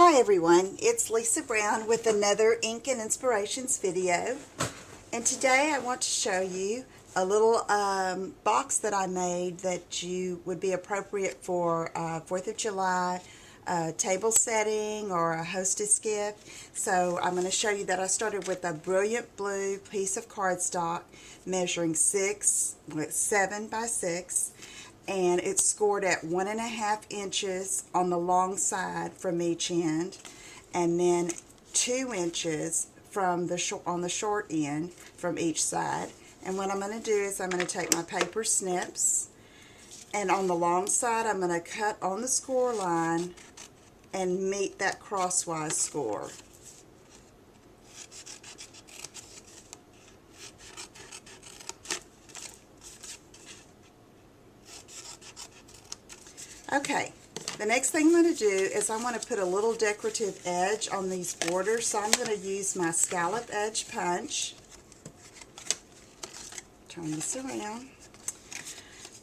Hi everyone, it's Lisa Brown with another Ink and Inspirations video, and today I want to show you a little box that I made that would be appropriate for 4th of July table setting or a hostess gift. So I'm going to show you that I started with a brilliant blue piece of cardstock measuring 7 by 6. And it's scored at 1.5 inches on the long side from each end, and then 2 inches from on the short end from each side. And what I'm going to do is I'm going to take my paper snips, and on the long side I'm going to cut on the score line and meet that crosswise score. Okay, the next thing I'm going to do is I want to put a little decorative edge on these borders, so I'm going to use my scallop edge punch. Turn this around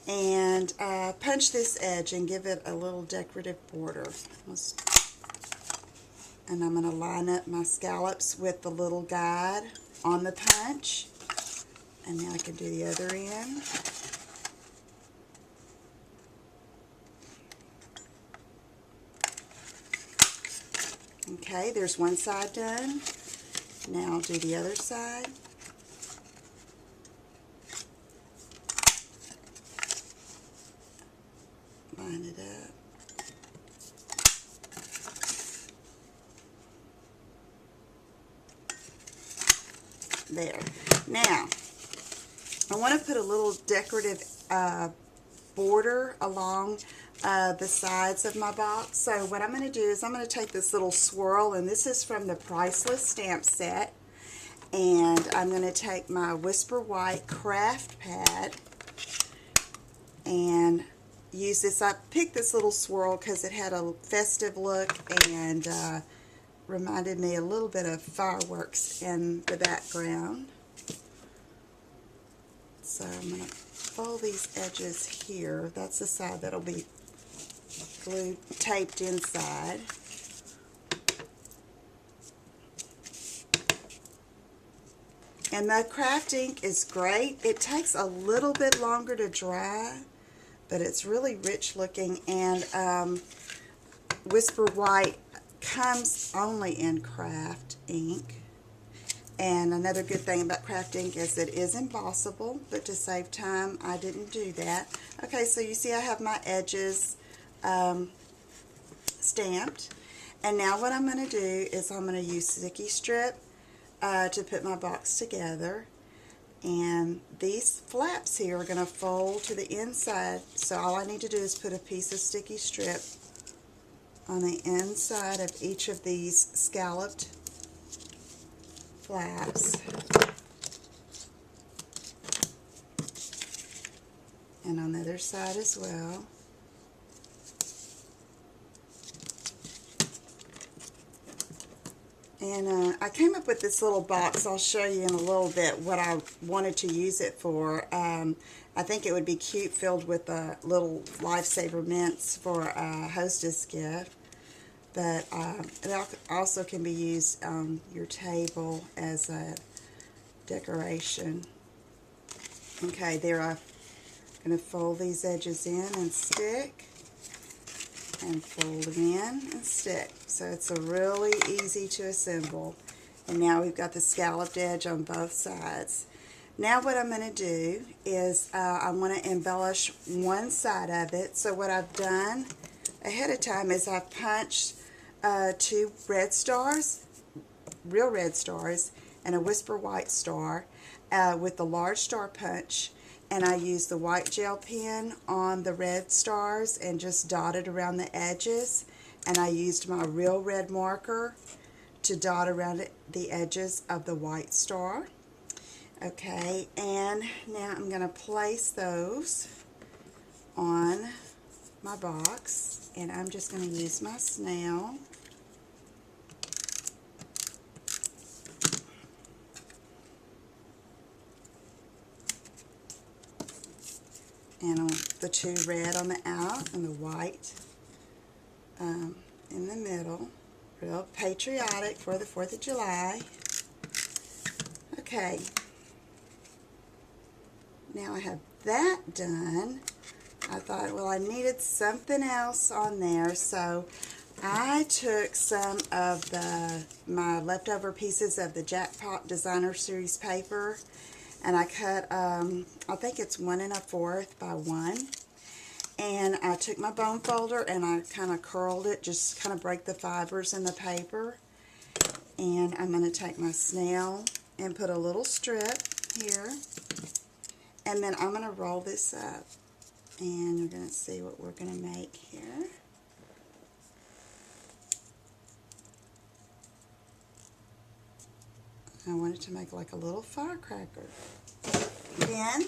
and punch this edge and give it a little decorative border. And I'm going to line up my scallops with the little guide on the punch. And now I can do the other end. Okay, there's one side done. Now I'll do the other side. Line it up. There. Now, I want to put a little decorative border along the sides of my box. So what I'm going to do is I'm going to take this little swirl, and this is from the Priceless stamp set, and I'm going to take my Whisper White craft pad and use this. I picked this little swirl because it had a festive look and reminded me a little bit of fireworks in the background. So I'm going to fold these edges here. That's the side that'll be glued, taped inside. And the craft ink is great. It takes a little bit longer to dry, but it's really rich looking, and Whisper White comes only in craft ink. And another good thing about craft ink is it is embossable, but to save time I didn't do that. Okay, so you see I have my edges stamped, and now what I'm going to do is I'm going to use sticky strip to put my box together, and these flaps here are going to fold to the inside, so all I need to do is put a piece of sticky strip on the inside of each of these scalloped flaps, and on the other side as well. And I came up with this little box. I'll show you in a little bit what I wanted to use it for. I think it would be cute filled with little lifesaver mints for a hostess gift. But it also can be used on your table as a decoration. Okay, there I'm going to fold these edges in and stick, and fold them in and stick. So it's a really easy to assemble. And now we've got the scalloped edge on both sides. Now what I'm going to do is I want to embellish one side of it. So what I've done ahead of time is I've punched 2 red stars, real red stars, and a Whisper White star with the large star punch, and I used the white gel pen on the red stars and just dotted around the edges, and I used my real red marker to dot around the edges of the white star. Okay, and now I'm going to place those on my box, and I'm just going to use my snail and on the 2 red on the out and the white in the middle. Real patriotic for the 4th of July. Okay. Now I have that done. I thought, well, I needed something else on there, so I took some of my leftover pieces of the Jackpot Designer Series paper, and I cut, I think it's 1 1/4 by 1. And I took my bone folder and I kind of curled it, just kind of break the fibers in the paper. And I'm going to take my snail and put a little strip here. And then I'm going to roll this up. And you're going to see what we're going to make here. I wanted to make like a little firecracker. Then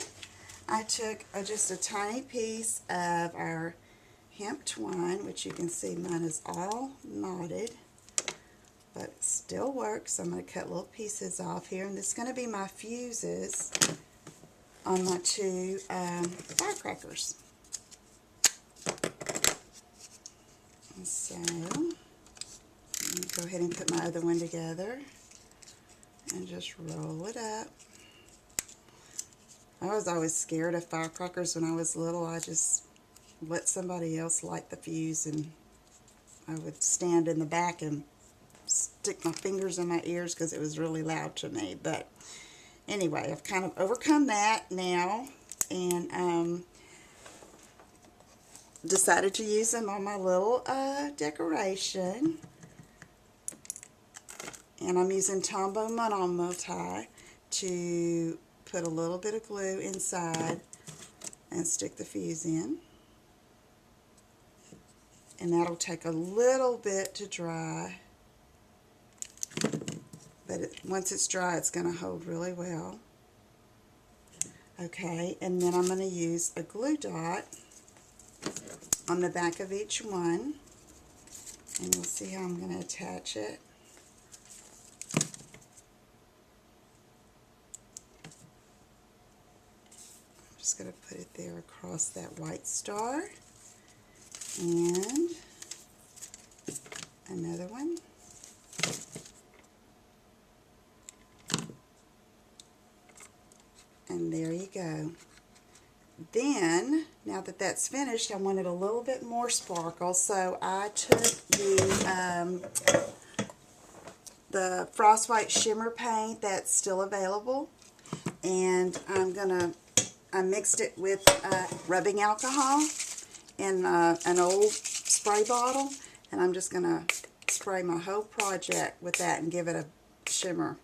I took just a tiny piece of our hemp twine, which you can see mine is all knotted, but it still works. So I'm going to cut little pieces off here, and this is going to be my fuses on my 2 firecrackers. And so I'm going to go ahead and put my other one together and just roll it up. I was always scared of firecrackers when I was little. I just let somebody else light the fuse, and I would stand in the back and stick my fingers in my ears because it was really loud to me. But anyway, I've kind of overcome that now, and decided to use them on my little decoration. And I'm using Tombow Manon Multi to put a little bit of glue inside and stick the fuse in. And that'll take a little bit to dry. But once it's dry, it's going to hold really well. Okay, and then I'm going to use a glue dot on the back of each one. And we'll see how I'm going to attach it. Just going to put it there across that white star, and another one, and there you go. Then, now that that's finished, I wanted a little bit more sparkle, so I took the Frostbite Shimmer paint that's still available, and I mixed it with rubbing alcohol in an old spray bottle, and I'm just going to spray my whole project with that and give it a shimmer.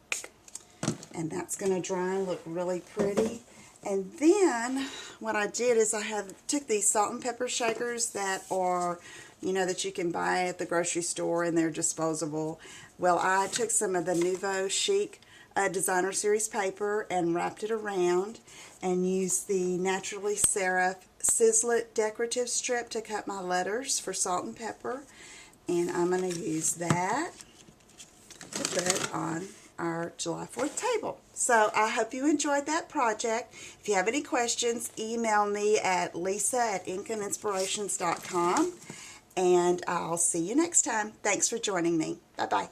And that's going to dry and look really pretty. And then what I did is I took these salt and pepper shakers that are, that you can buy at the grocery store, and they're disposable. Well, I took some of the Nouveau Chic Designer Series paper and wrapped it around, and used the Naturally Serif Sizzlet decorative strip to cut my letters for salt and pepper. And I'm going to use that to put on our July 4th table. So I hope you enjoyed that project. If you have any questions, email me at lisa@inkandinspirations.com, and I'll see you next time. Thanks for joining me. Bye-bye.